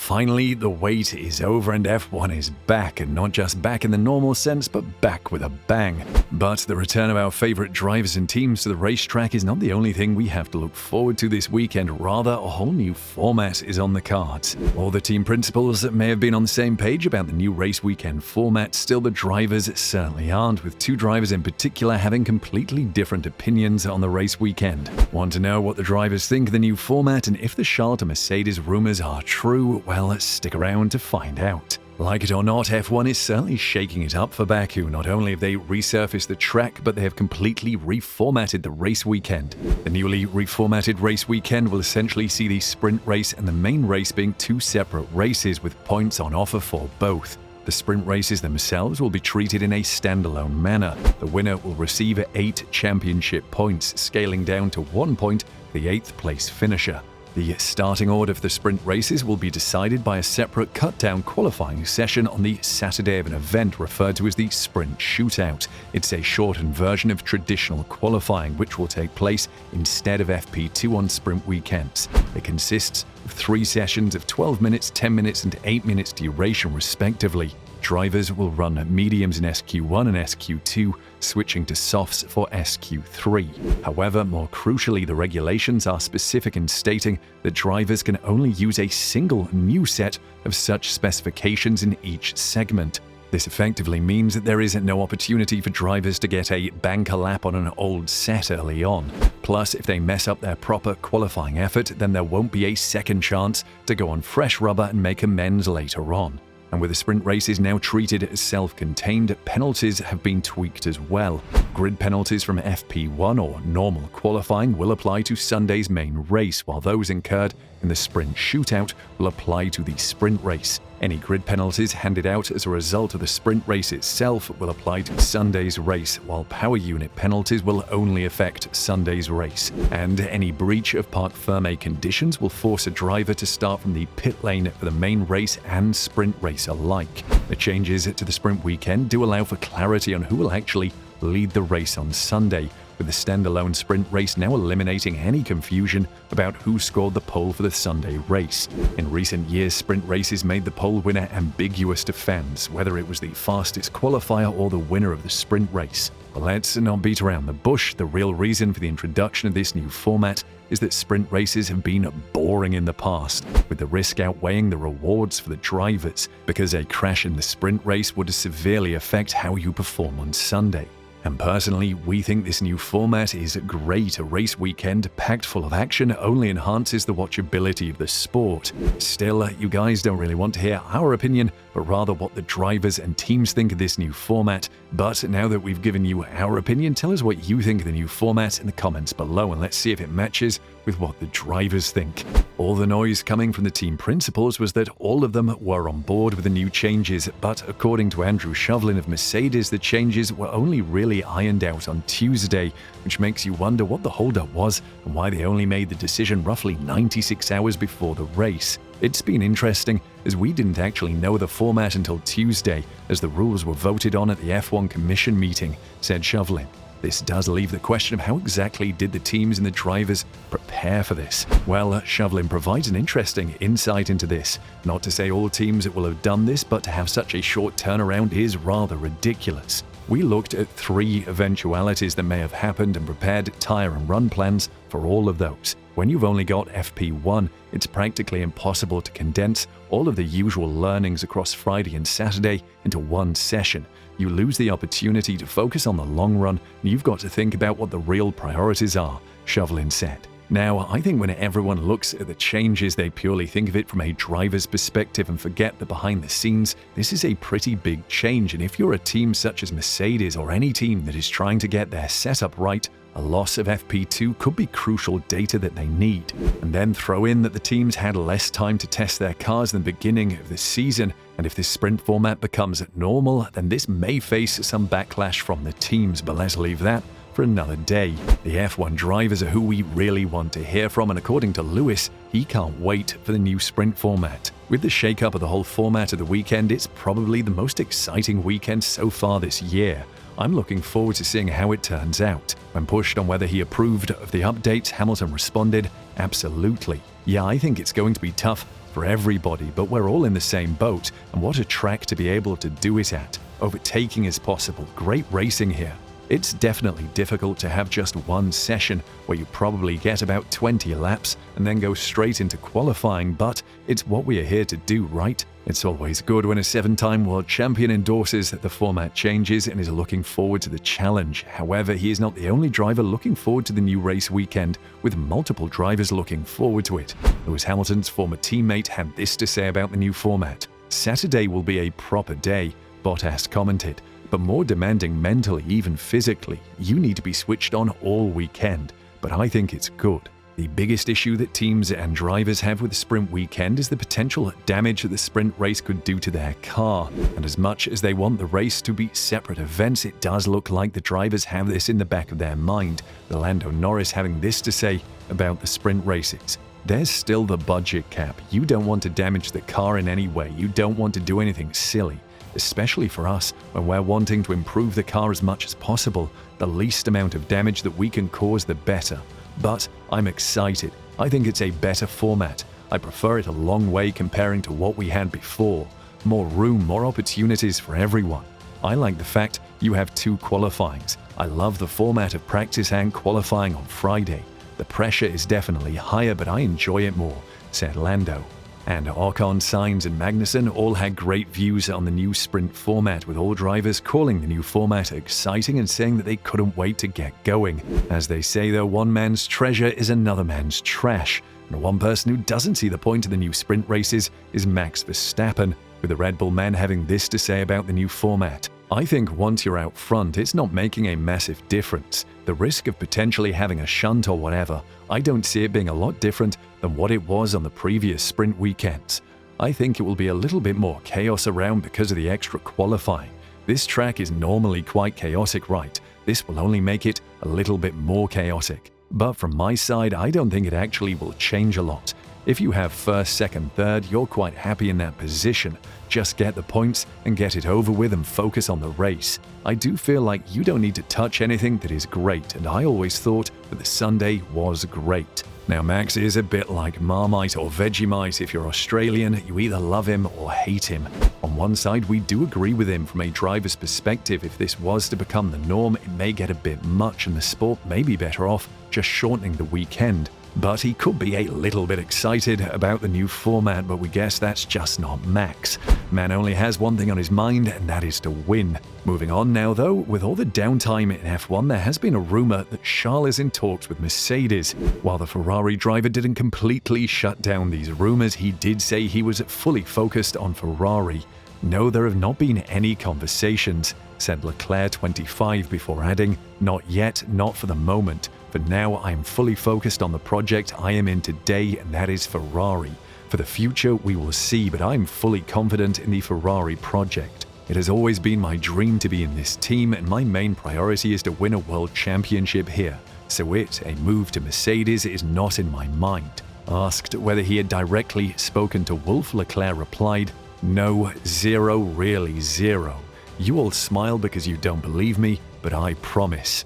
Finally, the wait is over and F1 is back, and not just back in the normal sense, but back with a bang. But the return of our favorite drivers and teams to the racetrack is not the only thing we have to look forward to this weekend. Rather, a whole new format is on the cards. All the team principals may have been on the same page about the new race weekend format, still the drivers certainly aren't, with two drivers in particular having completely different opinions on the race weekend. Want to know what the drivers think of the new format and if the Charlotte and Mercedes rumors are true? Well, stick around to find out. Like it or not, F1 is certainly shaking it up for Baku. Not only have they resurfaced the track, but they have completely reformatted the race weekend. The newly reformatted race weekend will essentially see the sprint race and the main race being two separate races with points on offer for both. The sprint races themselves will be treated in a standalone manner. The winner will receive 8 championship points, scaling down to 1 point for the 8th place finisher. The starting order for the sprint races will be decided by a separate cut-down qualifying session on the Saturday of an event referred to as the Sprint Shootout. It's a shortened version of traditional qualifying, which will take place instead of FP2 on sprint weekends. It consists of 3 sessions of 12 minutes, 10 minutes, and 8 minutes duration, respectively. Drivers will run mediums in SQ1 and SQ2, switching to softs for SQ3. However, more crucially, the regulations are specific in stating that drivers can only use a single new set of such specifications in each segment. This effectively means that there is no opportunity for drivers to get a banker lap on an old set early on. Plus, if they mess up their proper qualifying effort, then there won't be a second chance to go on fresh rubber and make amends later on. And with the sprint races now treated as self-contained, penalties have been tweaked as well. Grid penalties from FP1 or normal qualifying will apply to Sunday's main race, while those incurred in the sprint shootout will apply to the sprint race. Any grid penalties handed out as a result of the sprint race itself will apply to Sunday's race, while power unit penalties will only affect Sunday's race. And any breach of parc fermé conditions will force a driver to start from the pit lane for the main race and sprint race alike. The changes to the sprint weekend do allow for clarity on who will actually lead the race on Sunday, with the standalone sprint race now eliminating any confusion about who scored the pole for the Sunday race. In recent years, sprint races made the pole winner ambiguous to fans, whether it was the fastest qualifier or the winner of the sprint race. But let's not beat around the bush. The real reason for the introduction of this new format is that sprint races have been boring in the past, with the risk outweighing the rewards for the drivers, because a crash in the sprint race would severely affect how you perform on Sunday. And personally, we think this new format is great. A race weekend packed full of action only enhances the watchability of the sport. Still, you guys don't really want to hear our opinion, but rather what the drivers and teams think of this new format. But now that we've given you our opinion, tell us what you think of the new format in the comments below, and let's see if it matches with what the drivers think. All the noise coming from the team principals was that all of them were on board with the new changes, but according to Andrew Shovlin of Mercedes, the changes were only really ironed out on Tuesday, which makes you wonder what the holdup was and why they only made the decision roughly 96 hours before the race. It's been interesting, as we didn't actually know the format until Tuesday, as the rules were voted on at the F1 Commission meeting, said Shovlin. This does leave the question of how exactly did the teams and the drivers prepare for this? Well, Shovlin provides an interesting insight into this. Not to say all teams will have done this, but to have such a short turnaround is rather ridiculous. We looked at 3 eventualities that may have happened and prepared tire and run plans for all of those. When you've only got FP1, it's practically impossible to condense all of the usual learnings across Friday and Saturday into one session. You lose the opportunity to focus on the long run, and you've got to think about what the real priorities are, Shovlin said. Now, I think when everyone looks at the changes, they purely think of it from a driver's perspective and forget that behind the scenes, this is a pretty big change, and if you're a team such as Mercedes or any team that is trying to get their setup right, a loss of FP2 could be crucial data that they need. And then throw in that the teams had less time to test their cars in the beginning of the season, and if this sprint format becomes normal, then this may face some backlash from the teams, but let's leave that for another day. The F1 drivers are who we really want to hear from, and according to Lewis, he can't wait for the new sprint format. With the shake-up of the whole format of the weekend, it's probably the most exciting weekend so far this year. I'm looking forward to seeing how it turns out. When pushed on whether he approved of the updates, Hamilton responded, "Absolutely. Yeah, I think it's going to be tough for everybody, but we're all in the same boat, and what a track to be able to do it at. Overtaking is possible, great racing here. It's definitely difficult to have just one session where you probably get about 20 laps and then go straight into qualifying, but it's what we are here to do, right? It's always good when a 7-time world champion endorses the format changes and is looking forward to the challenge. However, he is not the only driver looking forward to the new race weekend, with multiple drivers looking forward to it. Lewis Hamilton's former teammate had this to say about the new format. "Saturday will be a proper day," Bottas commented, "but more demanding mentally, even physically. You need to be switched on all weekend, but I think it's good." The biggest issue that teams and drivers have with the sprint weekend is the potential damage that the sprint race could do to their car. And as much as they want the race to be separate events, it does look like the drivers have this in the back of their mind. Lando Norris having this to say about the sprint races. "There's still the budget cap. You don't want to damage the car in any way. You don't want to do anything silly. Especially for us, when we're wanting to improve the car as much as possible. The least amount of damage that we can cause, the better. But I'm excited. I think it's a better format. I prefer it a long way comparing to what we had before. More room, more opportunities for everyone. I like the fact you have 2 qualifyings. I love the format of practice and qualifying on Friday. The pressure is definitely higher, but I enjoy it more," said Lando. And Ocon, Sainz and Magnussen all had great views on the new sprint format, with all drivers calling the new format exciting and saying that they couldn't wait to get going. As they say though, one man's treasure is another man's trash. And one person who doesn't see the point of the new sprint races is Max Verstappen, with the Red Bull man having this to say about the new format. "I think once you're out front, it's not making a massive difference. The risk of potentially having a shunt or whatever, I don't see it being a lot different than what it was on the previous sprint weekends. I think it will be a little bit more chaos around because of the extra qualifying. This track is normally quite chaotic, right? This will only make it a little bit more chaotic. But from my side, I don't think it actually will change a lot. If you have first, second, third, you're quite happy in that position. Just get the points and get it over with and focus on the race. I do feel like you don't need to touch anything that is great, and I always thought that the Sunday was great." Now, Max is a bit like Marmite or Vegemite. If you're Australian, you either love him or hate him. On one side, we do agree with him from a driver's perspective. If this was to become the norm, it may get a bit much and the sport may be better off just shortening the weekend. But he could be a little bit excited about the new format, but we guess that's just not Max. Man only has one thing on his mind, and that is to win. Moving on now though, with all the downtime in F1, there has been a rumor that Charles is in talks with Mercedes. While the Ferrari driver didn't completely shut down these rumors, he did say he was fully focused on Ferrari. "No, there have not been any conversations," said Leclerc 25 before adding, "Not yet, not for the moment. For now, I am fully focused on the project I am in today, and that is Ferrari. For the future, we will see, but I'm fully confident in the Ferrari project. It has always been my dream to be in this team, and my main priority is to win a world championship here. So a move to Mercedes is not in my mind." Asked whether he had directly spoken to Wolf, Leclerc replied, "No, zero, really zero. You all smile because you don't believe me, but I promise."